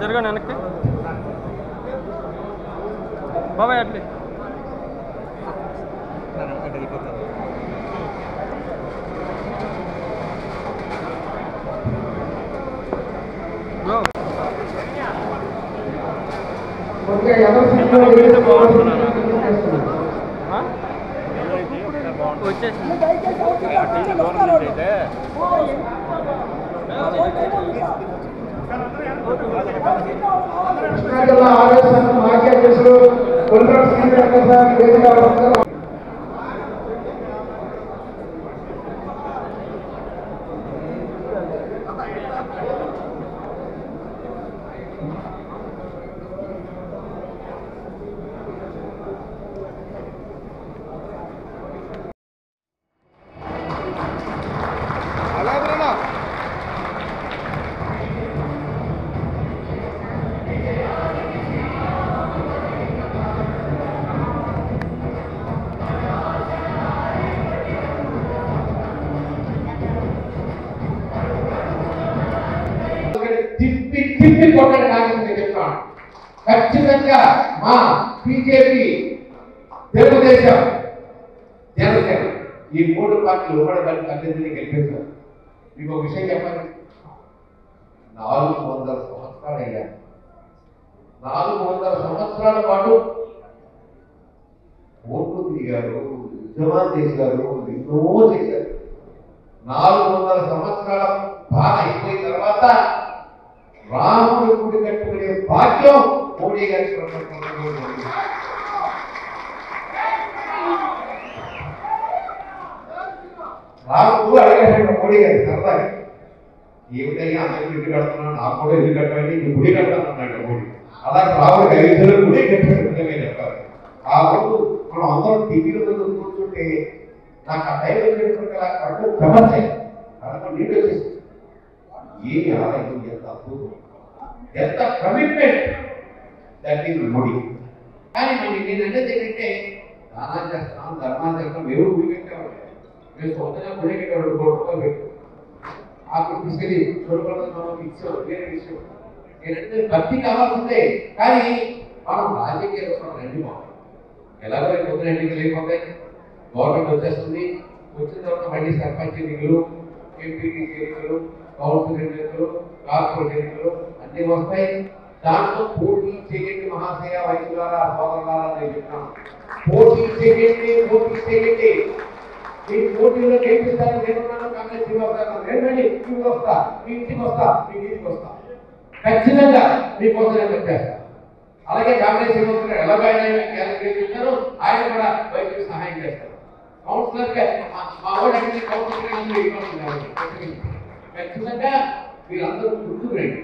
జరగండి వెనక్కి బాబాయ్ అట్లే కృష్ణా జిల్లా ఆరోగ్య సంఘం మాజీ అధ్యక్షులు కొల్పర శ్రీనివాస సార్ వేదిక తిప్పి కొట్టని నాయకుడిని చెప్తాను. ఖచ్చితంగా మా బీజేపీ, తెలుగుదేశం, జనసేన ఈ మూడు పార్టీలు కూడా దానికి అభ్యర్థిని గెలిపించారు. మీకు ఒక విషయం చెప్పండి, 400 సంవత్సరాలు అయ్యారు. 400 సంవత్సరాల పాటు ఓట్లు తిరిగారు, ఉద్యమాలు చేశారు, ఎన్నో చేశారు. 400 సంవత్సరాల బాధ అయిపోయిన తర్వాత రాముడి గుడి కట్టుకునే భాగ్యం మోడీ గారికి రాముడు అడిగాడు మోడీ గారి సరదా ఏమిటయ్యా అందరికీ ఇల్లు కడుతున్నాను, నాకు కూడా ఇల్లు కట్టండి, ఇంక గుడి కట్టాలన్నాడు మోడీ. అలాగే రాముడికి 5 గుడి కట్టినట్టుగా చెప్పారు. ఆ రోజు మనం అందరం టీవీల ముందు కూర్చుంటే నాకు ఆ టైం కట్టు ప్రపంచాయి కడప నీళ్ళు వచ్చేసి ఏమి ఆదాయం, ఎంత అద్భుతం, ఎంత కమిట్మెంట్ దట్ ఈస్ మోడీ. కానీ నేను అనేది ఏంటంటే దానాలు చేస్తాం, ధర్మాలు చేస్తాం, ఎవరు గుడి కట్టేవాడు, మేము సొంతంగా గుడి కట్టేవాడు 1 కోటి రూపాయలు పెట్టు అప్పుడు తీసుకెళ్ళి చూడకూడదు ఇచ్చాం, వేరే విషయం. ఏంటంటే భక్తి కావాల్సిందే, కానీ మనం రాజకీయాలు రండి బాగుంది. ఎలాగో పొద్దున ఎన్నికలు లేకపోతాయి, గవర్నమెంట్ వచ్చేస్తుంది, వచ్చిన తర్వాత మళ్ళీ సర్పంచ్ ఎన్నికలు, ఎంపీటీసీ ఎన్నికలు, కౌన్సిల్ ఎన్నికలు, కార్పొరేట్ ఎన్నికలు అన్నీ వస్తాయి. దాంట్లో పోటీ చేయండి మహాశయ, వైద్యులారా, సోదరులారా నేను చెప్తున్నాను, పోటీ చేయండి, పోటీ చేయండి. మీ పోటీలో గెలిపిస్తాను, నేనున్నాను, కాంగ్రెస్ శ్రీనివాసరావు నేను వెళ్ళి ఇంటికి వస్తా, మీ ఇంటికి వస్తా, మీ ఇంటికి వస్తా, ఖచ్చితంగా మీకోసం నేను వచ్చేస్తాను. అలాగే కాంగ్రెస్ శ్రీనివాసరావు ఎలాగైనా గెలిపించారు, ఆయన కూడా వైద్యులకు సహాయం చేస్తారు. కౌన్సిలర్ మా ఓడి కౌన్సిలర్ ఖచ్చితంగా మీరందరూ గుర్తుకు రండి.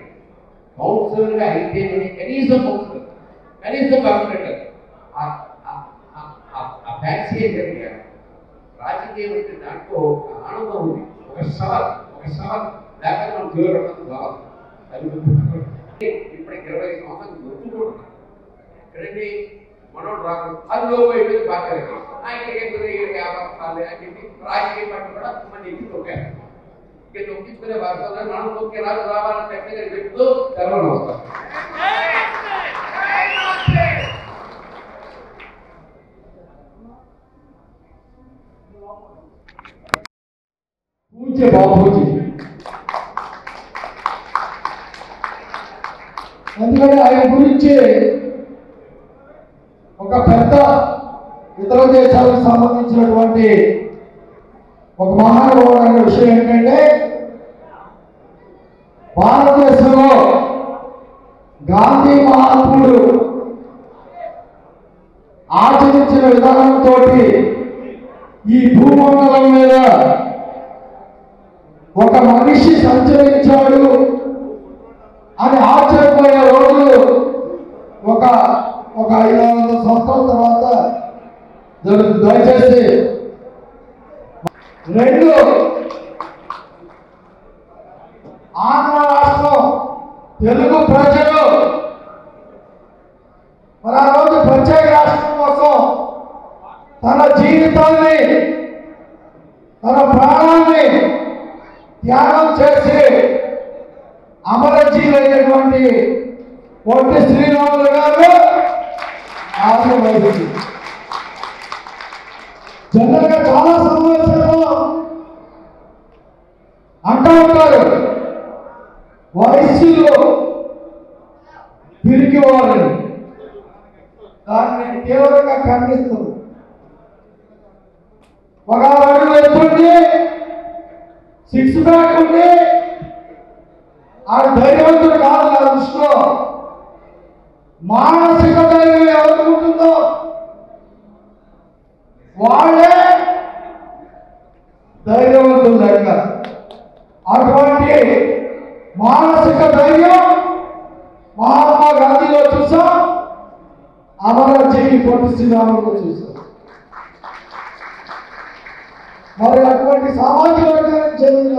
కౌన్సిలర్ గా అయితే కనీసం కౌన్సిలర్, కనీసం కార్పొరేటర్ ఆ ఫ్యాన్సీ ఏంటంటే రాజకీయం అంటే దాంట్లో ఆనందం ఉంది. ఒక సవాల్ లేకపోతే మనం తీవ్రపడడం కావాలి. అది ఇప్పటికి 25 సంవత్సరాలు గుర్తుకుంటున్నాం. ఎక్కడండి మనోడు రాదు, అది లోపు అయిపోయింది బాగా ఆయన వ్యాపారాలు అని చెప్పి రాజకీయ పార్టీ కూడా మన ఇంటికి తొక్కారు. ఇక తొక్కించుకునే భాషలో మనం తొక్కే రాజు రావాలని చెప్పి చెప్తూ తెలవడం వస్తాం. పూజ్య బాపూజీ, ఎందుకంటే ఆయన గురించి ఒక పెద్ద ఇతర దేశాలకు సంబంధించినటువంటి ఒక మహానుభావుడైన విషయం ఏంటంటే భారతదేశంలో గాంధీ మహాత్ముడు ఆచరించిన విధానంతో ఈ భూమండలం మీద ఒక మనిషి సంచరించాడు అని ఆశ్చర్యపోయే రోజులు ఒక 500 సంవత్సరాల తర్వాత జరుగుతుంది. దయచేసి 2 ఆంధ్ర రాష్ట్రం తెలుగు ప్రజలు మరి ఆ రోజు ప్రత్యేక రాష్ట్రం కోసం తన జీవితాన్ని, తన ప్రాణాన్ని త్యాగం చేసి అమరజీవులైనటువంటి పొట్టి శ్రీరాములు గారు ఆశీర్వదించి జనరల్గా చాలా సమావేశాల్లో అంటూ ఉంటారు వయస్సులో తిరిగి వాళ్ళని. దాన్ని నేను తీవ్రంగా ఖండిస్తుంది. ఒక అడుగు ఎత్తుంది, 6 ప్యాక్ ఉంది, ఆ ధైర్యవంతుడు కాదు నా దృష్టిలో. మానసిక ధైర్యం ఎవరికి ఉంటుందో వాళ్ళే ధైర్యవంతులు లెక్క. అటువంటి మానసిక ధైర్యం మహాత్మా గాంధీలో చూసాం, అమరజీవి పొట్టి శ్రీరాములో చూసాం. మరి అటువంటి సామాజిక వర్గానికి చెందిన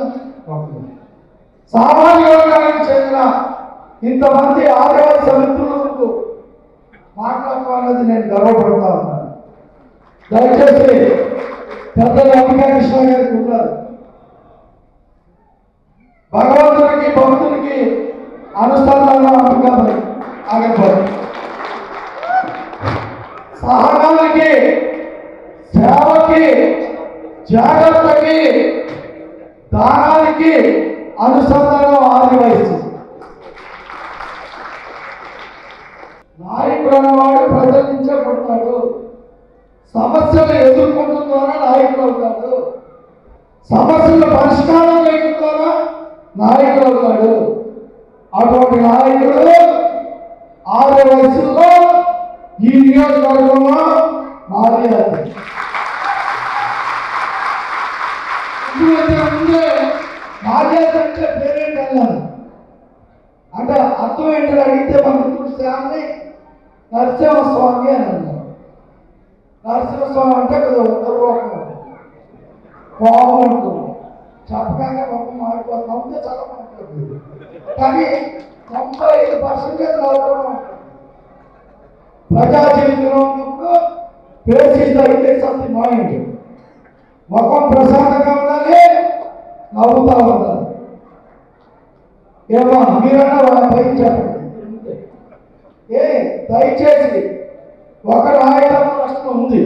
ఇంతమంది ఆదివాసీ మిత్రులకు మాట్లాడుకోవాలని నేను గర్వపడతా ఉన్నాను. దయచేసి పెద్దలు అంబికాకృష్ణ గారికి ఉన్నారు. భగవంతుడికి భక్తుడికి అనుసంధానం అంబికాపై ఆగపడు. సహనానికి, సేవకి, జాగ్రత్తకి, దానానికి అనుసంధానం ఆదివాసి. నాయకుడు అన్నవాడు ప్రజల నుంచే పుడతాడు. సమస్యలు ఎదుర్కొంటుందోనే నాయకుడు అవుతాడు. సమస్యల పరిష్కారం చేయడంతోనే నాయకుడు అవుతాడు. అటువంటి నాయకుడు ఆరు వయసులో ఈ నియోజకవర్గంలో మాది. ముందే మాజేత అంటే పేరేంటి అన్నాను. అంటే అర్థం ఏంటని అడిగితే మన మిత్రుడు శ్యామని నరసింహస్వామి అని అన్నారు. నరసింహస్వామి అంటే కదా ఉత్తరలోకం బాగుంటుంది. చెప్పగానే పాపం మాడిపోతుంది. నమ్మితే చాలా మాట్లాడుతుంది, కానీ 95% నవ్వుకోవడం. ప్రజా జీవితంలో ఉన్నప్పుడు face is the index of the mind. ముఖం ప్రశాంతంగా ఉండాలి, నవ్వుతా ఉండాలి. ఏమో మీరన్నా పైకి చెప్పండి. దయచేసి ఒక నాయకత్వ ప్రశ్న ఉంది.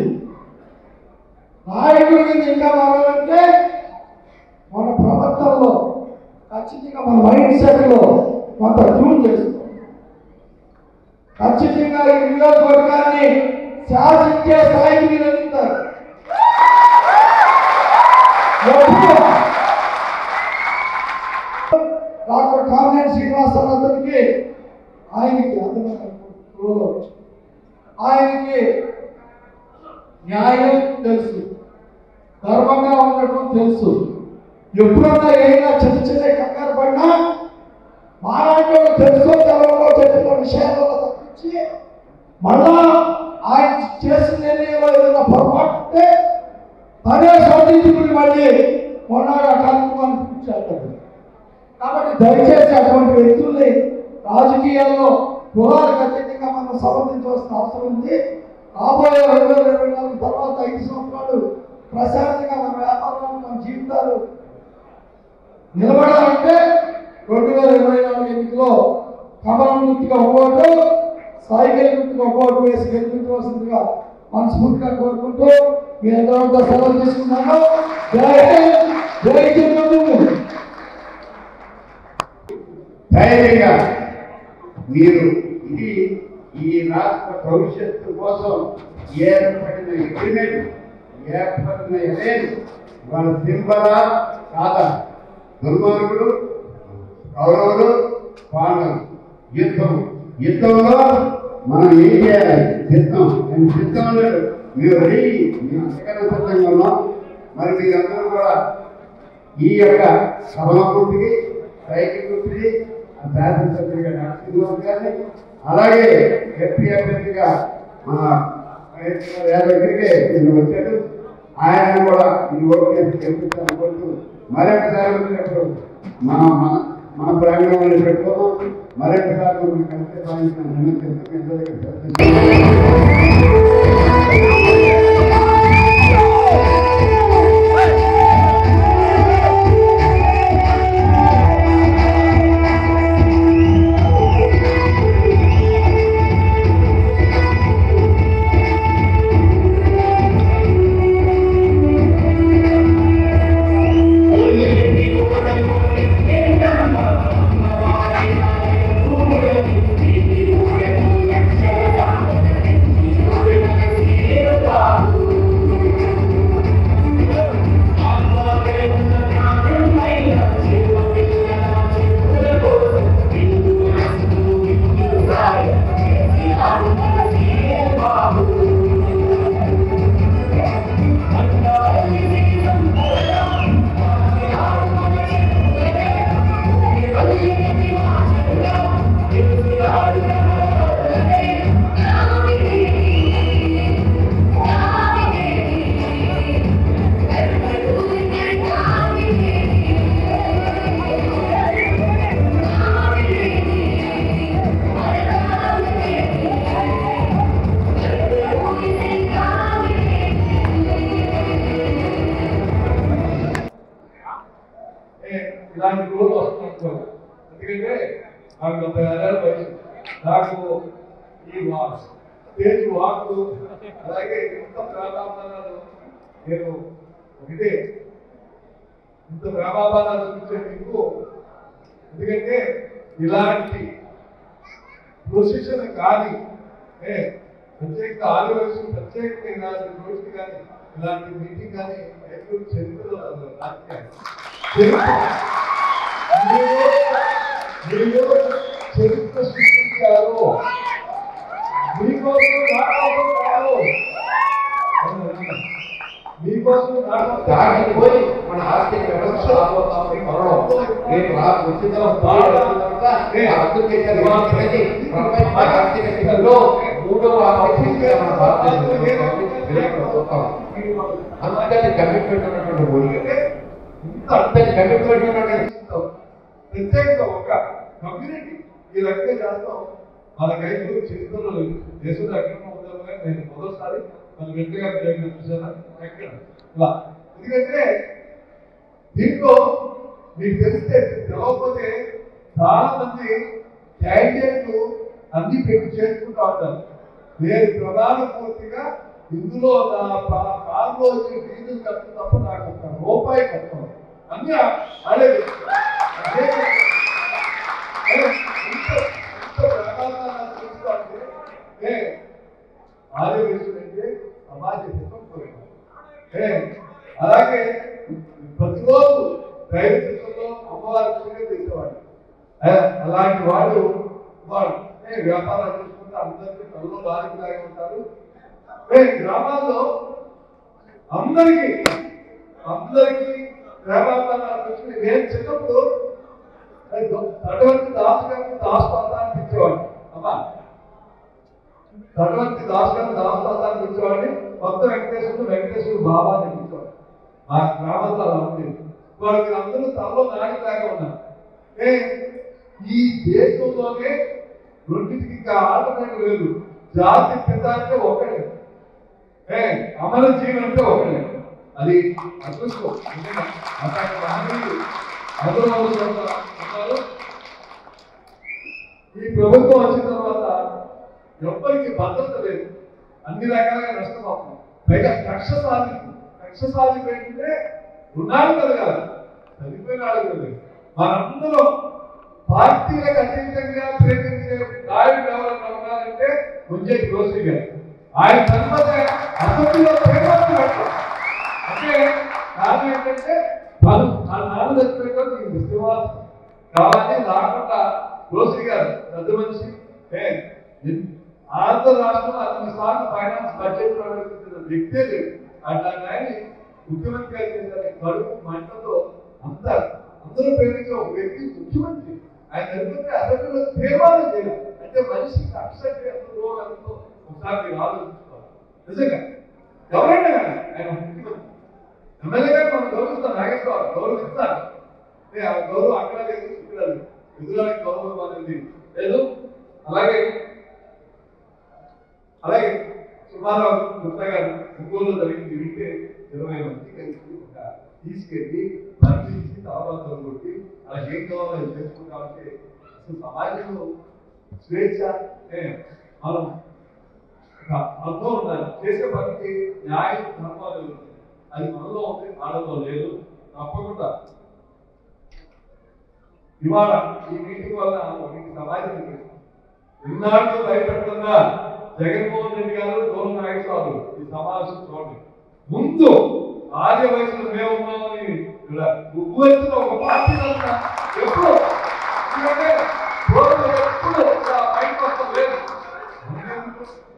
నాయకుడి కింద ఇంకా మారాలంటే మన ప్రవర్తనలో ఖచ్చితంగా మన మైండ్ సెట్లో కొంత ట్యూన్ చేసుకోవాలి. ఖచ్చితంగా ఈ నియోజకవర్గాన్ని శాసించే స్థాయికి మీరు ఎదుగుతారు. డాక్టర్ కామినేని శ్రీనివాసరావుకి ఆయనకి న్యాయం తెలుసు, ధర్మంగా ఉండటం తెలుసు. ఎప్పుడన్నా ఏదైనా చిన్న చిన్న కంగారు పడినా మాలాంటి తెలుసుకో తెలంలో చెప్పిన విషయాల్లో తప్పించి మళ్ళా ఆయన చేసిన నిర్ణయంలో ఏదైనా పొరపాటు ఉంటే అదే సౌదీపుడిని మళ్ళీ మొన్నాడు ఆ కార్యక్రమాన్ని పూర్తి చేస్తాడు. కాబట్టి దయచేసి అటువంటి వ్యక్తుల్ని రాజకీయాల్లో కులాలకు అతీతంగా మనం సమర్థించవలసిన అవసరం ఉంది. రాబోయే 2024 తర్వాత 5 సంవత్సరాలు ప్రశాంతంగా మన వ్యాపారాలు, మన జీవితాలు నిలబడాలంటే 2024 ఎన్నికల్లో కమలం గుర్తుగా ఓటు, సైకిల్ గుర్తుగా ఓటు వేసి గెలిపించవలసిందిగా మనస్ఫూర్తిగా కోరుకుంటూ మీ అందరంతా సెలవు తీసుకున్నాను. జై హింద్, జై జగన్. ధైర్యంగా మీరు ఇది ఈ రాష్ట్ర భవిష్యత్తు కోసం ఏర్పడిన అగ్రిమెంట్, ఏర్పడిన ఎలయన్స్ వాళ్ళ సింబలా కాదా? దుర్మార్గుడు, కౌరవులు, పాండవులు యుద్ధంలో మనం ఏం చేయాలి? సిద్ధం. నేను సిద్ధం అన్నాడు. మీరు రెడీ, మేము అంతకన్నా సిద్ధంగా ఉన్నాం. మరి మీరందరూ కూడా ఈ యొక్క సభల గుర్తుకి, సైకిల్ గుర్తుకి, శాసనసభ్యుడిగా నరసింహరావు గారిని, అలాగే ఎంపీ అభ్యర్థిగా మన దగ్గరికి వచ్చాడు. ఆయన కూడా ఈ ఓటు చేసి గెలిపించాలనుకుంటూ మరొకసారి వచ్చినప్పుడు మన ప్రాంగణంలో పెట్టుకోవడం, మరొకసారి మనం కలిసి నాకు 30 ఏళ్ళ వయసు. నాకు ఈ స్టేజ్ వాక్ అలాగే ఇంత ప్రాణాపానాలు నేను ఒకటే ఇంత ప్రాణాపానాలు చూసే మీకు ఎందుకంటే ఇలాంటి ప్రొసెషన్ కానీ ప్రత్యేక ఆదివాసీ ప్రత్యేకంగా ఇలాంటి రోజు కానీ ఇలాంటి మీటింగ్ కానీ ఎప్పుడు చరిత్రలో చరిత్ర సృష్టించారు మీకోసం నాటకం కాదు మీకోసం దానికి పోయి మన ఆర్థిక వ్యవస్థ రేపు వచ్చిన ఆర్థిక స్థితిలో 3వ ఆర్థిక మన భారతదేశంలో అంతటి కమిట్మెంట్ ఉన్నటువంటి మోడీ అంతటి కమిట్మెంట్ ఉన్నటువంటి ప్రత్యేకంగా ఒక కమ్యూనిటీ ఈ రకంగా చేస్తాం మనకైతే చరిత్రలో లేదు దేశంలో ఎక్కడ ఉండాలి నేను మొదటిసారి మన వెంటగా చూసాను ఎక్కడ ఇలా ఎందుకంటే దీంట్లో మీకు తెలిస్తే తెలవకపోతే చాలా మంది క్యాండిడేట్లు అన్ని పెట్టి చేసుకుంటూ ఉంటారు నేను ప్రధాన పూర్తిగా ఇందులో నా కారులో వచ్చి డీజిల్ ఖర్చు తప్ప నాకు ₹1 కట్టం అన్నీ అదే ఆదివేశులంటే సమాజ హితం పోయినారు అలాగే ప్రతిరోజు దైవ చిత్రంలో అమ్మవారి పూజ చేసేవాడు అలాంటి వాడు వ్యాపారాలు చేసుకుంటే అందరికీ కళ్ళు దారికి లాగా ఉంటారు గ్రామాల్లో అందరికీ వ్యాపారాలు వచ్చి నేను చిన్నప్పుడు తటవర్తి దాస్ గారికి దాస్పాతాన్ని ఇచ్చేవాడు అమ్మా తటవర్తి దాస్ గారికి దాస్పాతాన్ని ఇచ్చేవాడిని కొత్త వెంకటేశ్వరుడు బాబాని ఇచ్చేవాడు మా గ్రామంలో అలా ఉండేది వాళ్ళకి అందరూ తలలో నాటిలాగా ఉన్నారు ఈ దేశంలోనే రెండింటికి ఇంకా ఆల్టర్నేటివ్ లేదు జాతి పిత అంటే ఒకటే అమర జీవన్ అంటే ఒకటే అది అదృష్టం ఉన్నారు ఈ ప్రభుత్వం వచ్చిన తర్వాత ఎవ్వరికి భద్రత లేదు అన్ని రకాలుగా నష్టపోతుంది పైగా కక్ష సాధింపు ఏంటంటే రుణాలు కలగాలి చనిపోయిన వాళ్ళు కదా మనందరం పార్టీలకు అతీతంగా ప్రేమించే నాయుడు ఎవరైనా ఉన్నారంటే కొంచెం గ్రోసరీ గారు ఆయన చనిపోతే అసెంబ్లీలో పేపర్లు పెట్టారు అంటే కారణం ఏంటంటే ఆ నాలుగు చచ్చిపోయిన నీకు శ్రీనివాసం కావాలి రాకుండా గ్రోసరీ గారు పెద్ద మనిషి ఆంధ్ర రాష్ట్రంలో అన్ని సార్లు ఫైనాన్స్ బడ్జెట్ ప్రవేశించిన వ్యక్తే లేదు అట్లాంటి ఆయన ముఖ్యమంత్రి గారు చేశారు కడుపు మంటతో అందరూ ప్రేమించే ఒక వ్యక్తి ముఖ్యమంత్రి ఆయన ఎందుకంటే అసెంబ్లీలో తీర్మానం చేయాలి అంటే మనిషి అక్షరంతో ఒకసారి మీరు ఆలోచించుకోవాలి నిజంగా ఎవరైనా కానీ ఆయన ముఖ్యమంత్రి ఎమ్మెల్యే గారు మనం గౌరవిస్తాం నాగేశ్వరరావు గౌరవిస్తారు ఆ గౌరవం అక్కడ లేదు ఇక్కడ లేదు ఎదురానికి గౌరవం అనేది లేదు అలాగే సుబ్బారావు గుప్తా గారు ఒంగోలు జరిగింది వింటే 20 మంది కలిసి తీసుకెళ్ళి పరిశీలించి తర్వాత కొట్టి అలా ఏం కావాలో చేసుకుంటామంటే అసలు సమాజంలో స్వేచ్ఛ మనం అనుభవం ఉండాలి చేసే పనికి న్యాయం ధర్మాలు అది మనలో ఉంది వాళ్ళలో లేదు తప్పకుండా ఇవాళ ఈ మీటింగ్ వల్ల ఒకటి సమాజానికి ఇన్నాళ్ళు భయపెడుతున్నా జగన్మోహన్ రెడ్డి గారు గౌరవ నాయకులు ఈ సమావేశం చూడండి ముందు ఆర్య వయసులో మేము ఉన్నామని ఉవ్వెత్తున ఒక పార్టీ ఎప్పుడు బయటకు వస్తాం లేదు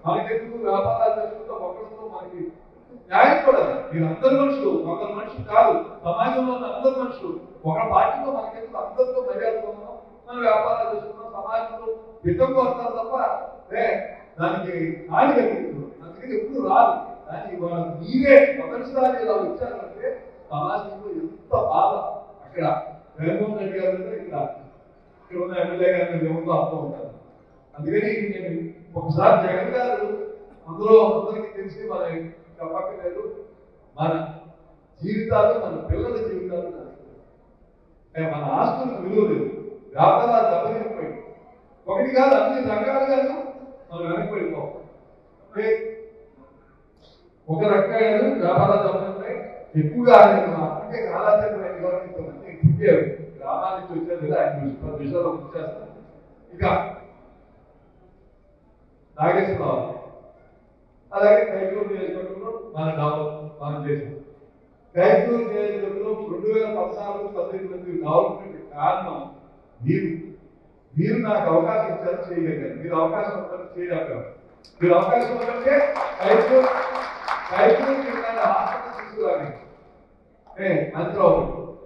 మనకెందుకు వ్యాపారాలు చేసుకుంటా ఒకరితో మనకి న్యాయం కూడా మీరు అందరు మనుషులు ఒకరి మనుషులు కాదు సమాజంలో ఉన్న అందరు మనుషులు ఒక పార్టీలో మనకెందుకు అందరితో మర్యాదగా ఉన్నాం మనం వ్యాపారాలు చేసుకున్నాం సమాజంలో హితంగా వస్తారు తప్ప దానికి హాని కలిగింది అందుకని ఎప్పుడు రాదు కానీ ఇవాళ మీరే మొదటిసారి ఇలా వచ్చారంటే సమాజంలో ఎంత బాధ అక్కడ జగన్మోహన్ రెడ్డి గారు ఇక్కడ ఉన్న ఎమ్మెల్యే గారి ఎవరితో అర్థం ఉంటారు అందుకని నేను ఒకసారి జగన్ గారు అందులో అందరికీ తెలిసి మన చెప్పక్కర్లేదు మన జీవితాలు మన పిల్లల జీవితాలు మన ఆస్తులకు విలువ లేదు వ్యాపారాలు దెబ్బతిపోయి ఒకటి కాదు, అన్ని రకాలుగాను మనం వెనక్కిపోయిపోం. ఒక రకంగా వ్యాపారాలు జరుగుతున్నాయి ఎక్కువగా. అప్పటికే కాలాచారం గ్రామాల నుంచి వచ్చారు కదా, ఆయన విషయాలు వచ్చేస్తారు. ఇక నాగేశ్వరరావు అలాగే కైకూరు నియోజకవర్గంలో మనం చేసాం. కైకూరు నియోజకవర్గంలో 2014-18 డెవలప్మెంట్ కారణం మీరు నాకు అవకాశం ఇచ్చారు, చేయగలిగారు. మీరు అవకాశం చేయగలిగారు. మీరు అవకాశం ఉంటే కైకూరు హాస్పిటల్ తీసుకురాలి మంత్రి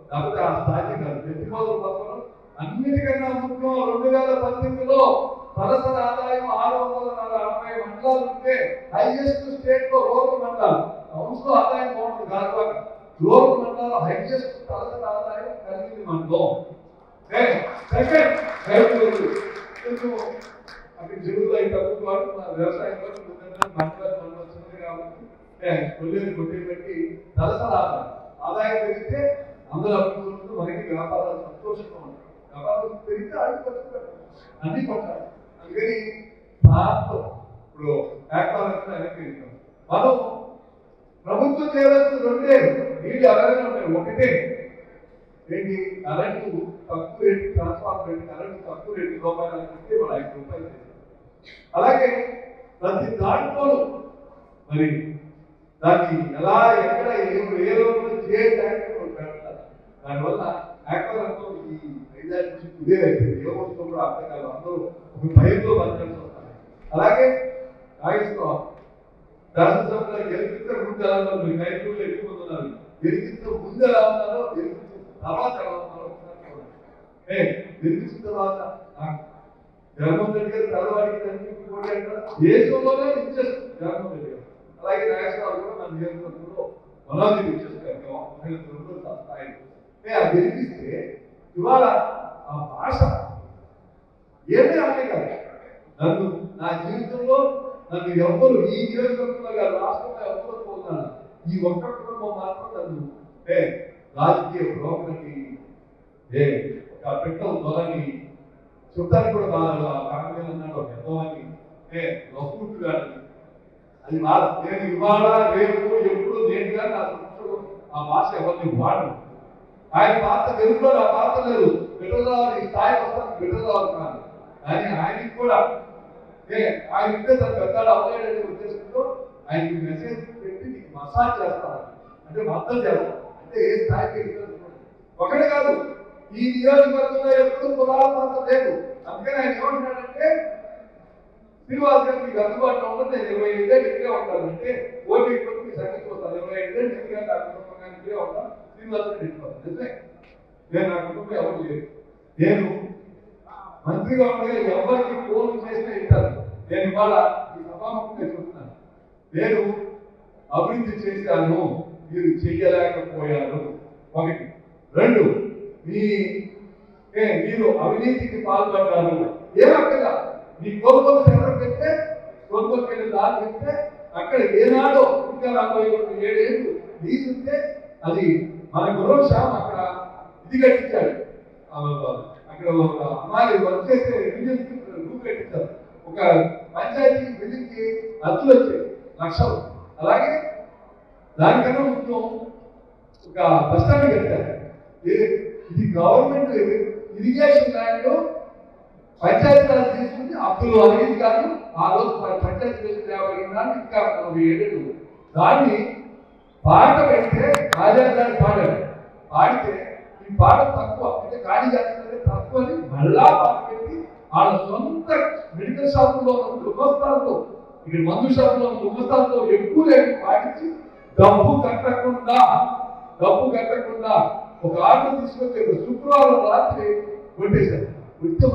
లేకపోతే ఆ స్థాయి కాదు. వ్యక్తిగత పథకం అన్నిటికన్నా ముఖ్యం. 2018లో తలసరి ఆదాయం 640 మండలాలు ఉంటే హైయెస్ట్ స్టేట్ లో రూరల్ మండలాలు. టౌన్స్ లో ఆదాయం బాగుంటుంది కాదు, రూరల్ మండలాలు హైయెస్ట్ తలసరి ఆదాయం కలిగింది మండలం. సెకండ్ అక్కడ చెరువులు అయి తక్కువ వాడు మన వ్యవసాయం మండలం వచ్చింది కాబట్టి కొద్దిగా కొద్ది పెట్టి తలసరి ఆదాయం పెరిగితే అందరూ అభివృద్ధి, మనకి వ్యాపారాలు సంతోషంగా ఉంటాయి. వ్యాపారాలు పెరిగితే ఆడిపోతుంది, అన్ని కొట్టాలి. అందుకని ఇప్పుడు మనం ప్రభుత్వం చేయవలసిన రెండే నీళ్ళు అలాగే ఉంటాయి. ఒకటే ఏంటి, కరెంటు తక్కువ రేటు, ట్రాన్స్ఫార్మర్ రేటు కరెంటు తక్కువ రేటు రూపాయలు అంటే మన 5 రూపాయలు. అలాగే ప్రతి దాంట్లో మరి దాన్ని ఎలా ఎక్కడ ఏ రోజు దానివల్ల వ్యాపారంలో ఈ 5 నుంచి ఇదే అయిపోయింది. ఏ వస్తువులు అర్థం కాదు, అందరూ ఒక భయంలో బతకాల్సి వస్తారు. అలాగే నాగేశ్వరరావు శాసనసభలో గెలిపిస్తే ముందు ఎలా ఉన్నారు, మీరు కైకూరులో ఎక్కువ ఉన్నారు, గెలిపిస్తే ముందు ఎలా ఉన్నారో, గెలిపించిన తర్వాత ఎలా ఉన్నారో గెలిపించిన తర్వాత జగన్మోహన్ రెడ్డి గారు పేదవాడికి దేశంలోనే ఇచ్చేస్తారు జగన్మోహన్ రెడ్డి గారు. అలాగే నాగేశ్వరరావు కూడా మన నియోజకవర్గంలో మనోజీ ఇచ్చేస్తారు స్థాయి. గెలిపిస్తే ఇవాళ ఆ భాష ఏమీ అనే కాదు. నన్ను నా జీవితంలో నన్ను ఎవరు ఈ నియోజకవర్గంలో కాదు, రాష్ట్రంలో ఎవరు పోతున్నాను, ఈ ఒక్క కుటుంబం మాత్రం నన్ను రాజకీయ బ్రోకర్ని పెట్టం త్వరని చుట్టానికి కూడా బాగా కారణం అన్నాడు ఒక పెద్దవాడిని లఫ్టుగాడు. అది బాధ. నేను ఇవాళ రేపు ఎప్పుడు నేను కానీ నా సంవత్సరం ఆ భాష ఎవరిని వాడు. ఆయన పాత్ర తెలుగులో నా పాత్ర లేదు, బిడ్డరావు ఈ స్థాయి వస్తాను బిడ్డరావు కాదు. కానీ ఆయనకి కూడా ఆయన ఇంటే తన పెద్దలు అవలేడనే ఉద్దేశంతో ఆయనకి మెసేజ్ పెట్టి నీకు మసాజ్ చేస్తాను అంటే మద్దతు చేస్తాను అంటే ఏ స్థాయికి ఒకటే కాదు. ఈ నియోజకవర్గంలో ఎప్పుడు పురాతన లేదు. అందుకని ఆయన ఏమంటున్నాడంటే శ్రీనివాస్ గారు మీకు అందుబాటులో ఉండదు, నేను 25 ఏళ్ళు ఇక్కడే ఉంటానంటే ఓటు ఇప్పుడు మీ సంగతి వస్తాను. 25 ఏళ్ళు ఎందుకంటే నా కుటుంబంగా ఇక్కడే ఉంటాను, శ్రీనివాస్ గారు ఇంటిపోతాను. నిజమే, నేను నా కుటుంబం ఎవరు లేదు. నేను మంత్రిగా ఉండగా ఎవరికి ఫోన్ చేసినా ఇస్తాను. నేను ఇవాళ ఈ సభాముఖంగా చెబుతున్నాను, నేను అభివృద్ధి చేశాను, మీరు చెయ్యలేకపోయారు. ఒకటి. రెండు, మీరు అవినీతికి పాల్పడ్డారు. ఏమక్కదా మీ కోరుకోలు సెంటర్ పెడితే కోరుకోలుకి వెళ్ళి దారి పెడితే అక్కడ ఏనాడో ఇంకా 47 ఏళ్ళు తీసుంటే అది మన గురువు శ్యామ్ అక్కడ ఇది కట్టించాడు. అక్కడ ఒక అమ్మాయి వర్క్ చేసే రూపు కట్టించారు. ఒక పంచాయతీ బిల్డింగ్కి అర్జులు వచ్చాయి లక్షలు. అలాగే దానికన్నా ముఖ్యం ఒక బస్టాండ్ కట్టారు. ఇది government irrigation land Panchayati Raj తీసుకుని అప్పులు అనేది కాదు. ఆ రోజు పంచాయతీ తేవబడినాడు. ఇంకా 40 ఏళ్ళు దాన్ని పాట పెడితే రాజాగారి పాడాడు. పాడితే ఈ పాట తక్కువ అంటే ఖాళీ చేస్తే తక్కువ అని మళ్ళా పాట పెట్టి వాళ్ళ సొంత మెడికల్ షాపులో గుమస్తాలతో ఇక్కడ మందు షాపులో గుమస్తాలతో ఎక్కువ లేని పాటించి డబ్బు కట్టకుండా ఒక ఆటో తీసుకొచ్చి శుక్రవారం రాత్రి కొట్టేశారు. కొడితే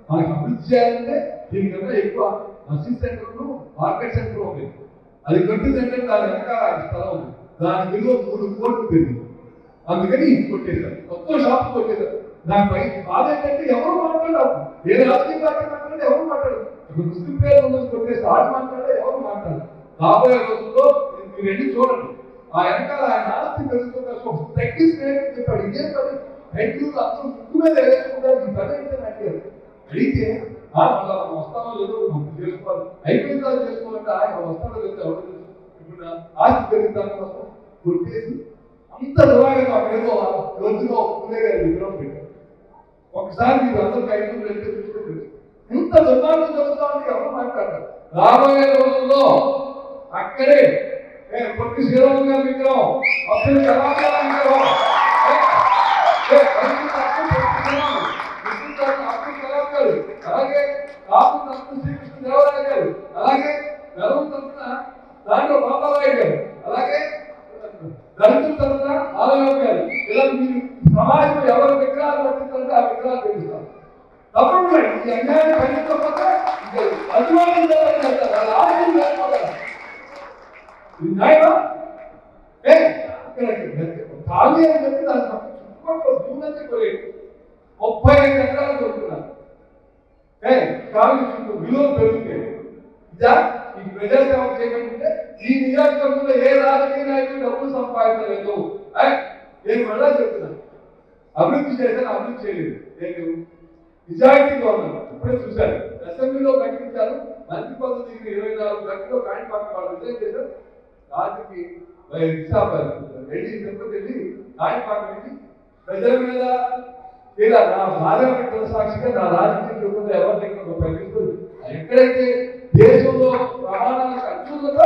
మనకి అభివృద్ధి చేయాలంటే దీనికన్నా ఎక్కువ నర్సింగ్ సెంటర్లు మార్కెట్ సెంటర్ ఉంది. అది కొట్టిందంటే దాని వెనకాల స్థలం ఉంది, దాని విలువ 3 కోట్లు పెరిగింది. అందుకని ఇది కొట్టేశారు, కొత్త షాప్ కొట్టేశారు. దానిపై బాధ ఏంటంటే ఎవరు మాట్లాడారు, ఏ రాజకీయ పార్టీ మాట్లాడితే ఎవరు మాట్లాడరు. ఇప్పుడు ముస్లిం పేరు ఉన్నది కొట్టేసి ఆడు మాట్లాడే ఎవరు మాట్లాడరు. రాబోయే రోజుల్లో మీరు వెళ్ళి చూడండి, ఆ వెనకాల ఆయన ఆస్తి పెరుగుతున్న తగ్గిస్తే చెప్పాడు. ఇదే పని రైతులు అందరూ ముక్కు మీద వేసుకుంటారు. ఈ పని అయితే అడిగారు. అడిగితే మళ్ళీ మనం వస్తామో లేదో మనం చేసుకోవాలి, అయిపోయిన తర్వాత చేసుకోవాలంటే ఆయన వస్తాడో లేదో ఎవరు తెలుసు. ఇప్పుడు ఆస్తి పెరుగుతాను కోసం కొట్టేసి అంత దూరంగా ఏదో రోజులో పుల్లే గారి విగ్రహం పెట్టారు. ఒకసారి మీరు అందరూ ఐదు వెళ్తే చూసుకుంటే ఇంత దుర్మార్గం జరుగుతామని ఎవరు మాట్లాడతారు. రాబోయే రోజుల్లో అక్కడే పొట్టి శ్రీరామ్ గారి విగ్రహం, అబ్దుల్ కలాం గారి విగ్రహం, అబ్దుల్ కలాం గారు, అలాగే కాపు తరఫున శ్రీకృష్ణ దేవరాయ గారు, అలాగే గర్వం తరఫున దాంట్లో బాబారాయ్ గారు, అలాగే దళితుల తరఫున ఆలయం గారు, ఇలా మీరు సమాజంలో ఎవరు విగ్రహాలు పట్టించాలంటే ఆ విగ్రహాలు తెలుస్తారు. తప్పకుండా ఈ అన్యాయం ఖండించకపోతే అభిమానం చేస్తారు, ఆలోచన చేసుకోగలరు. ఇది న్యాయమా? ఖాళీ అని చెప్పి దాని చుట్టుపక్కల భూమి కొలేదు 35 ఎకరాలు దొరుకుతున్నారు. ఖాళీ చుట్టూ విలువలు పెరుగుతాయి. ఇదా ఈ ప్రజాసేవ చేయకుంటే ఈ నియోజకవర్గంలో ఏ రాజకీయ నాయకులు డబ్బులు సంపాదించలేదు. నేను మళ్ళా చెప్తున్నాను, అభివృద్ధి చేశాను, అభివృద్ధి చేయలేదు. నేను నిజాయితీగా ఉన్నాను. ఇప్పుడే చూశాను, అసెంబ్లీలో ప్రకటించారు మంత్రి పదవి దిగిన 24 గంటల్లో కాణిపాక వాళ్ళు రిజైన్ చేశారు. రాత్రికి వెళ్ళి తిరుపతి వెళ్ళి కాణిపాక వెళ్ళి ప్రజల మీద ఇలా నా భార్య పెట్టిన సాక్షిగా నా రాజకీయ జీవితంలో ఎవరి దగ్గర ఉపయోగిస్తుంది. ఎక్కడైతే దేశంలో ప్రమాణాలకు అత్యున్నత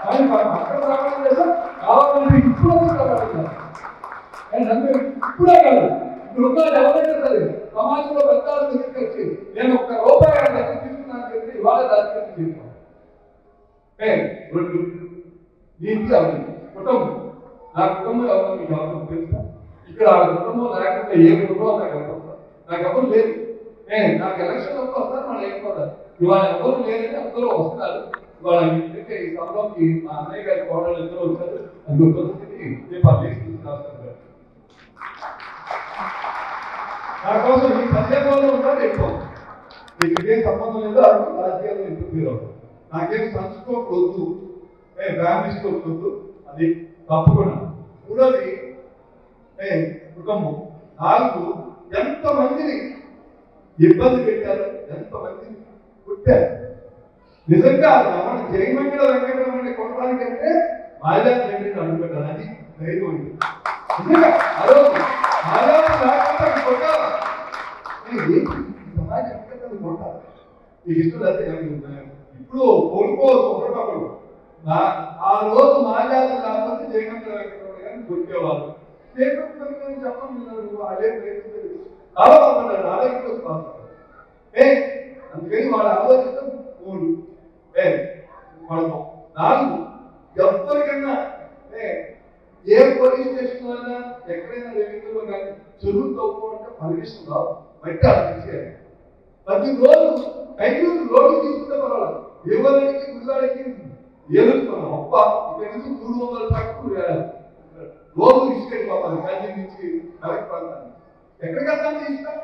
కాణిపాక అక్కడ ప్రమాణం చేశారు. కావాలంటే ఇప్పుడు ప్రమాణించారు. ఇప్పుడే కాదు, ఇప్పుడు ఉన్నది ఎవరైనా సరే సమాజంలో పెద్దాల దగ్గరికి వచ్చి నేను ₹1 దగ్గర తీసుకున్నాను చెప్పి ఇవాళ రాజకీయం చేస్తాను. రెండు నీతి అభివృద్ధి కుటుంబం. నా కుటుంబం ఎవరో మీకు ఎవరు తెలుసా? ఇక్కడ ఆ కుటుంబం లేకుండా ఏ కుటుంబం నాకు ఎవరు నాకు ఎవరు లేదు. నాకు ఎలక్షన్ వస్తారు, మనం అయిపోతారు. ఇవాళ ఎవరు లేదని అందరూ వస్తున్నారు. ఇవాళ ఇంటికి ఈ సభలోకి మా అన్నయ్య గారి కోడలు ఎందరో వచ్చారు. అందుకు పరిస్థితి తీసుకురాస్తారు. నా కోసం ఈ సందేహంలో ఉంటారు ఎక్కువ. మీకు ఏ సంబంధం లేదు, అది రాజకీయాల్లో ఇంటర్వ్యూ అవుతుంది. నాకేం సంస్కోప్ వద్దు, ఫ్యామిలీ స్కోప్ వద్దు, అది తప్పకుండా. మూడోది కుటుంబం. 4 ఎంతమందిని ఇబ్బంది పెట్టారు, ఎంతమందిని పుట్టారు. నిజంగా రమణ జయమంగళ వెంకటరమణ కొట్టడానికంటే మాయాజీ రెడ్డిని అడుగుపెట్టారు. అది ధైర్యం ఉంది. నిజంగా అదొక మాయాజీ లేకపోతే కొట్టాలి. సమాజం ఎంతకంటే కొట్టాలి. ఈ ఇష్టం అయితే ఇప్పుడు కోరుకోవచ్చు ఒకటప్పుడు. ఆ రోజు మాయాజీ లేకపోతే జయమంగళ వెంకటరమణ గారిని కొట్టేవాళ్ళు. చెప్పండి అదే చాలా బాగుంటారు. ఆలోచించు అందుకని వాళ్ళ ఆలోచన 3 పడతాం. 4 ఎవరికన్నా ఏ పోలీస్ స్టేషన్ అయినా ఎక్కడైనా రెవెన్యూలో కానీ చెరువు తవ్వుకోవాలంటే పర్మిషన్ రావు, బట్టి ఆలోచించారు. ప్రతిరోజు 5 రోడ్లు తీసుకుంటే పర్వాలేదు. ఎవరికి గుడివాడికి ఏలుస్తున్నాం అప్ప ఇక్కడ నుంచి 300 ట్రక్కులు రోజు తీసుకెళ్ళిపోతాను కల్లి నుంచి కలెక్ట్ ప్రాంతాన్ని. ఎక్కడికి వెళ్తాను ఇష్టం?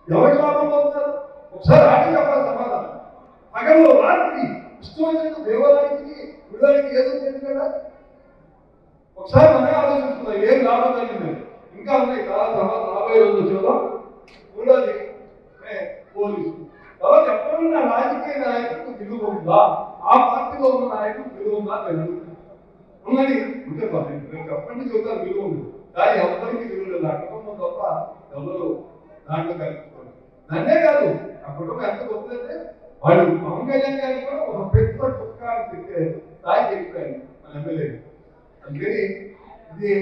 ఎవరికి లాభం అవుతారు? ఒకసారి రాజు చెప్పాలి సమాధానం. పగల్లో రాత్రి ఇష్టం వచ్చినట్టు దేవాలయానికి గుడివాడికి ఏదో తెలియదు కదా. ఒకసారి మనమే ఆలోచిస్తున్నాం ఏం లాభం కలిగింది. ఇంకా ఉన్నాయి చాలా తర్వాత రాబోయే రోజులు చూద్దాం. మూడోది పోలీసు. తర్వాత ఎప్పుడన్నా రాజకీయ నాయకులకు విలువ ఉందా, ఆ పార్టీలో ఉన్న నాయకులకు విలువ ఉందా తెలియదు. ఉన్నది ఉంటే చెప్పండి చూద్దాం విలువ ఉంది. కానీ ఎవరికి విలువ లేదు. ఆ కుటుంబం తప్ప ఎవరు దాంట్లో కలుపుకోరు. నన్నే కాదు ఆ కుటుంబం ఎంత గొప్పదంటే వాడు పవన్ కళ్యాణ్ గారికి కూడా ఒక పెద్ద పుస్తకాలు పెట్టే స్థాయికి వెళ్ళిపోయాను మన ఎమ్మెల్యే. అందుకని ఇది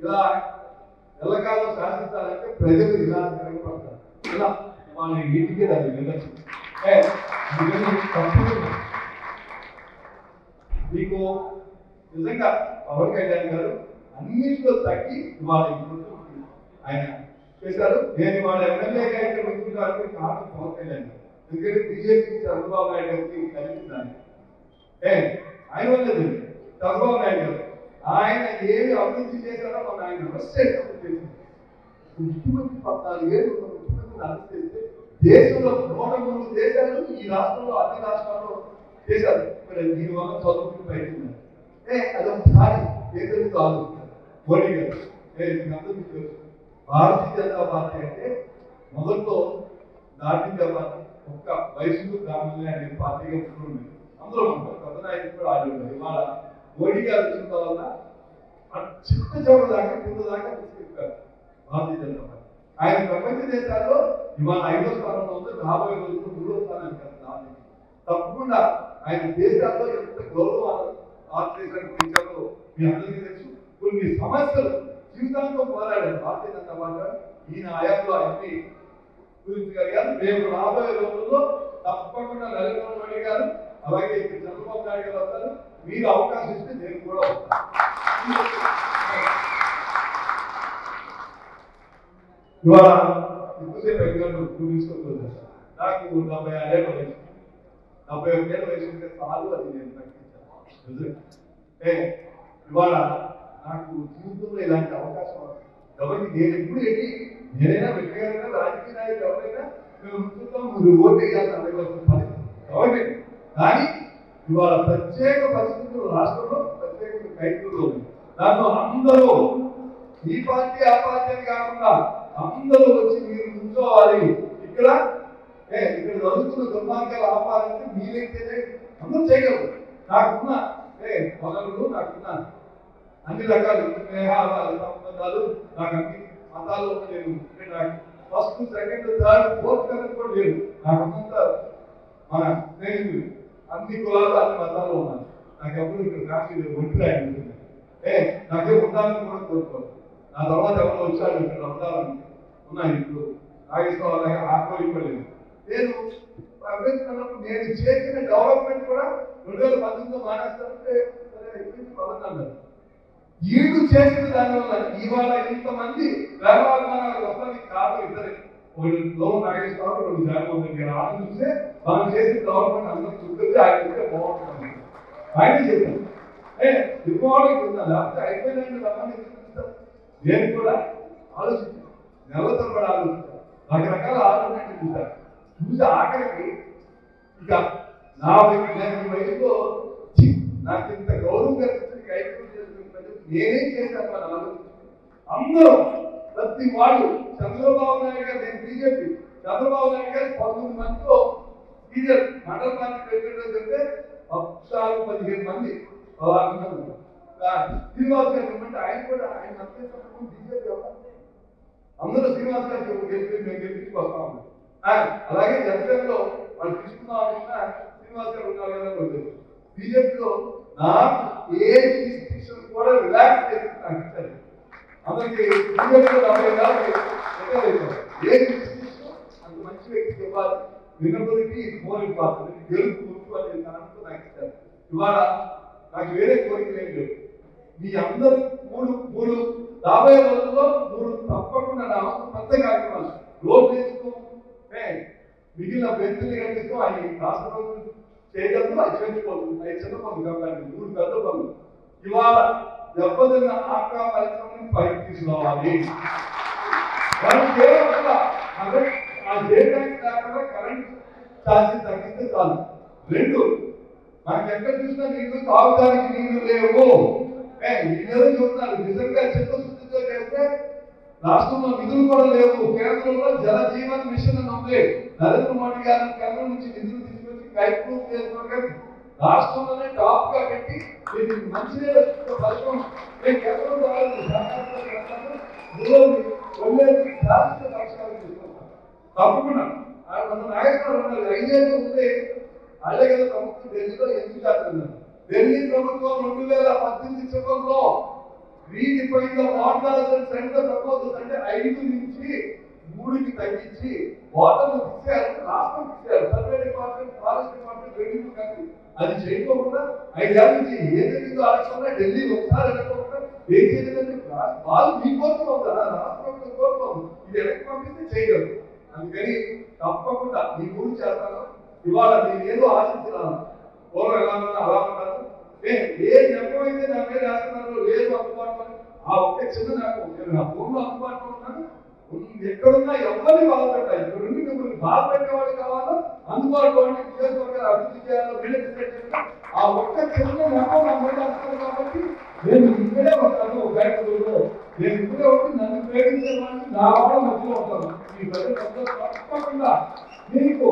ఇలా ఎల్లకాలం శాసించాలంటే ప్రజలు ఇలా తిరగబడతారు. ఇలా వాళ్ళ ఇంటికి దాన్ని వెళ్ళచ్చు. మీకు నిజంగా పవన్ కళ్యాణ్ గారు అన్నింటిలో తగ్గి ఇవాళ ఆయన చేశారు. నేను ఇవాళ ఎమ్మెల్యేగా ఇక్కడ వచ్చిందానికి కారణం పవన్ కళ్యాణ్ గారు. ఎందుకంటే బీజేపీ చంద్రబాబు నాయుడు గారికి కలిగిందాన్ని ఆయన వల్లే చంద్రబాబు నాయుడు గారు ఆయన ఏమి అభివృద్ధి చేశారో మనం ఆయన అరెస్ట్ చేసినప్పుడు ముఖ్యమంత్రి 14 ఏళ్ళు ముఖ్యమంత్రిని అరెస్ట్ చేస్తే దేశంలో 103 దేశాలు ఈ రాష్ట్రంలో అన్ని రాష్ట్రాల్లో చేశారు. దీనివల్ల చదువుకుని బయట అదొకసారి కేంద్రంతో ఆలోచిస్తారు మోడీ గారు. అందరికీ తెలుసు భారతీయ జనతా పార్టీ అంటే మొదట్లో నాటించే పార్టీ ఒక్క వయసు గ్రామంలో అనే పార్టీగా ఉంటుంది. అందులో ఉంటారు పెద్ద నాయకులు కూడా ఆడి ఉన్నారు. ఇవాళ మోడీ గారు వచ్చిన తర్వాత చిన్న చివరి దాకా కింద దాకా తీసుకెళ్తారు భారతీయ జనతా పార్టీ. ఆయన ప్రపంచ దేశాల్లో ఇవాళ 5వ స్థానంలో ఉంది, రాబోయే రోజుల్లో 3వ స్థానానికి వెళ్తారు. తప్పకుండా ఆయన దేశాల్లో ఎంత గౌరవం ఆర్గనైజేషన్ పెంచాలో మీ అందరికీ తెలుసు. కొన్ని సమస్యలు జీవితాంతం పోరాడారు భారతీయ జనతా పార్టీ. ఈయన హయాంలో అన్ని గురించగలిగారు. రేపు రాబోయే రోజుల్లో తప్పకుండా నరేంద్ర మోడీ గారు అలాగే ఇప్పుడు చంద్రబాబు నాయుడు గారు వస్తారు. మీరు అవకాశం ఇస్తే నేను కూడా వస్తాను. ఇవాళ ఎక్కువసేపు ఎగ్జాంపుల్ చూపించుకోవచ్చు. నాకు 76 ఏళ్ళ వయసు, 71 ఏళ్ళ వయసు ఉంటే చాలు, అది నేను తగ్గించాను. ఇవాళ నాకు జీవితంలో ఇలాంటి అవకాశం ఎవరికి నేను ఎప్పుడు ఏంటి నేనైనా వ్యక్తిగతంగా రాజకీయ నాయకులు ఎవరైనా మేము ఉంచుతాం, మీరు ఓటు వేయాలని అడగవలసిన పరిస్థితి గవర్నమెంట్. కానీ ఇవాళ ప్రత్యేక పరిస్థితులు రాష్ట్రంలో ప్రత్యేక ఖైదీలో ఉంది. దాంట్లో అందరూ ఈ పార్టీ ఆ పార్టీ అని కాకుండా అందరూ వచ్చి మీరు ఉంచోవాలి. ఇక్కడ జరుగుతున్న దుర్మార్గాలు ఆపాలంటే మీరైతేనే అందరూ చేయగలరు. నాకున్న వనరులు, నాకున్న అన్ని రకాల స్నేహాలు సంబంధాలు, నాకు అన్ని మతాలు లేవు. నాకు ఫస్ట్ సెకండ్ థర్డ్ ఫోర్త్ కనుక కూడా లేవు. నాకున్నంత మన స్నేహితులు అన్ని కులాలు అన్ని మతాలు ఉన్నారు. నాకు ఎప్పుడు ఇక్కడ కాశీ ఒంటిలో అనిపిస్తుంది. నాకే ఉండాలని కూడా కోరుకోవాలి. నా తర్వాత ఎవరో వచ్చారు ఇక్కడ ఉండాలని ఉన్నాయి. ఇప్పుడు నాగేశ్వరరావు ఆకోలిపోలేదు. నేను అభ్యర్థిస్తున్నప్పుడు నేను చేసిన డెవలప్మెంట్ కూడా 2018లో మానేస్తానంటే సరే అయిపోయింది పదంగా అన్నారు. ఈడు చేసిన దానివల్ల ఇవాళ ఇంతమంది వేలాభిమానాలు వస్తానికి కారణం ఇద్దరే. ఒకటి లోన్ నాగేశ్వరరావు, రెండు జగన్మోహన్ రెడ్డి గారు. ఆయన చూస్తే మనం చేసిన డెవలప్మెంట్ అందరూ చూస్తే ఆయన చూస్తే బాగుంటుంది. ఆయనే చెప్పారు దిగువాళ్ళకి ఉందా లేకపోతే అయిపోయిన రమ్మని చూపిస్తారు. నేను కూడా ఆలోచించాను, నెల తరబడి ఆలోచించాను, రకరకాల ఆలోచన చూశాను. చూసి ఆఖరికి ఇక నా వయసులో నాకు ఇంత గౌరవం కల్పించి ఐక్యం చేసుకున్న నేనేం చేశాను అని ఆలోచించాను. అందరూ ప్రతి వాళ్ళు చంద్రబాబు నాయుడు గారు, నేను బీజేపీ, చంద్రబాబు నాయుడు గారు 19 మందితో సీనియర్ మండల పార్టీ ప్రెసిడెంట్ చెప్తే 15 మంది శ్రీనివాస్ గారు ఇవ్వమంటే ఆయన కూడా ఆయన నచ్చేటప్పుడు బీజేపీ అందరూ శ్రీనివాస్ గారికి గెలిపించి వస్తా ఉన్నారు. అలాగే జనసేనలో వాళ్ళు తీసుకుందాం అనుకున్నా శ్రీనివాస్ గారు ఉన్నారు కదా వచ్చారు. బీజేపీలో నాకు ఏ రిస్ట్రిక్షన్ కూడా రిలాక్స్ చేసి నాకు ఇచ్చారు. అందరికి బీజేపీలో 70,000 ఏ రిస్ట్రిక్షన్ అంత మంచి వ్యక్తికి ఇవ్వాలి. వినబడికి మోర్ ఇంపార్టెంట్, గెలుపు గుర్తు అని నాకు ఇచ్చారు. ఇవాళ నాకు వేరే కోరిక లేదు. మీ అందరూ మూడు రాబోయే రోజుల్లో 3 తప్పకుండా నా పెద్ద కార్యక్రమాలు రోడ్ వేస్తూ మిగిలిన వ్యక్తులు కనిపిస్తూ ఆయన రాష్ట్ర ప్రభుత్వం చేయగలరు. అది చేయించుకోవచ్చు. అది చిన్న పనులు కాబట్టి 3 పెద్ద పనులు. ఇవాళ దెబ్బతిన్న ఆక్రా పరిశ్రమని పైకి తీసుకురావాలి. వాళ్ళు కేవలం ఆ చేయడానికి కాకుండా కరెంట్ ఛార్జీలు తగ్గిస్తే చాలు. 2 మనకి ఎక్కడ చూసినా నీళ్లు తాగడానికి నీళ్లు లేవు. వీళ్ళేదో చూస్తున్నారు. నిజంగా చిత్తశుద్ధితో చేస్తే రాష్ట్రంలో నిధులు కూడా లేవు. కేంద్రంలో జల జీవన్ మిషన్ అని ఉంది. నరేంద్ర మోడీ గారి కేంద్రం నుంచి నిధులు తీసుకొచ్చి కైప్రూవ్ చేసుకోవడం రాష్ట్రంలోనే టాప్ గా పెట్టి మంచినీళ్ళ పథకం కేంద్రం ద్వారా తప్పకుండా నాగేశ్వరరావు 5 ఏళ్ళు ఉంటే అలాగే ప్రభుత్వం ఢిల్లీలో ఎందుకు చేస్తున్నారు. ఢిల్లీ ప్రభుత్వం 2018 చివరిలో redefine waters and centre proposals అంటే 5 నుంచి 3కి తగ్గించి వాటర్ ఇచ్చారు, రాష్ట్రం ఇచ్చారు. Survey department, forest department, revenue కలిసి అది చేయకోకుండా 5 ఏళ్ళ నుంచి ఏదైతే ఆలోచన ఢిల్లీ ఒకసారి వెళ్ళకోకుండా ఏం చేయలేదంటే వాళ్ళు మీ కోసం అవుతారా, రాష్ట్రం కోసం ఇది వెనక్కి పంపిస్తే చేయగలరు. అందుకని తప్పకుండా మీ ఊరు చేస్తాను. ఇవాళ నేను ఏదో ఆశించాను. పూర్వం ఎలా ఉన్నా అలా ఉన్నాను. ఏ నెపమైతే నా మీద వేస్తున్నారు లేదు అందుబాటులో ఆ ఒక్క చిన్న నాకు నా ఫోన్లో అందుబాటులో ఉన్నాను. ఎక్కడున్నా ఎవరిని బాధపెట్టాలి. ఇక్కడ నుండి మిమ్మల్ని బాధ పెట్టేవాళ్ళు కావాలో అందుబాటులో నియోజకవర్గాలు అభివృద్ధి చేయాలో వీళ్ళే డిసైడ్ చేస్తాను. ఆ ఒక్క చిన్న నెపం నా మీద వస్తాను కాబట్టి నేను ఇక్కడే ఉంటాను. బ్యాంకులో నేను ఇక్కడే ఉండి నన్ను ప్రేమించే వాళ్ళకి నా వాళ్ళ మధ్యలో ఉంటాను. ఈ ప్రజలందరూ తప్పకుండా మీకు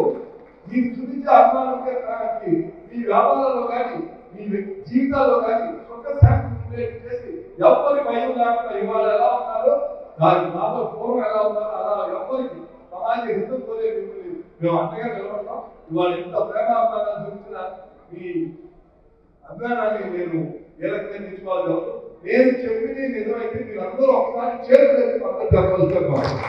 మీకు చూపించే అభిమానంగా కానీ మీ వ్యాపారాల్లో కానీ మీ జీవితాల్లో కానీ ఒక శాంతి చేసి ఎవరికి భయం లేకుండా ఇవాళ ఎలా ఉన్నారో దాని మాతో పూర్వం ఎలా ఉన్నారో అలా ఎవరికి సమాజ హితం కోరే మేము అంతగా నిలబడతాం. ఇవాళ ఇంత ప్రేమ అభిమానాలు చూపించిన మీ అభిమానాన్ని నేను ఏ రకంగా తీసుకోవాలి. నేను చెప్పింది నిజమైతే మీరు అందరూ ఒకసారి చేరుకునేది అందరూ చెప్పాల్సిన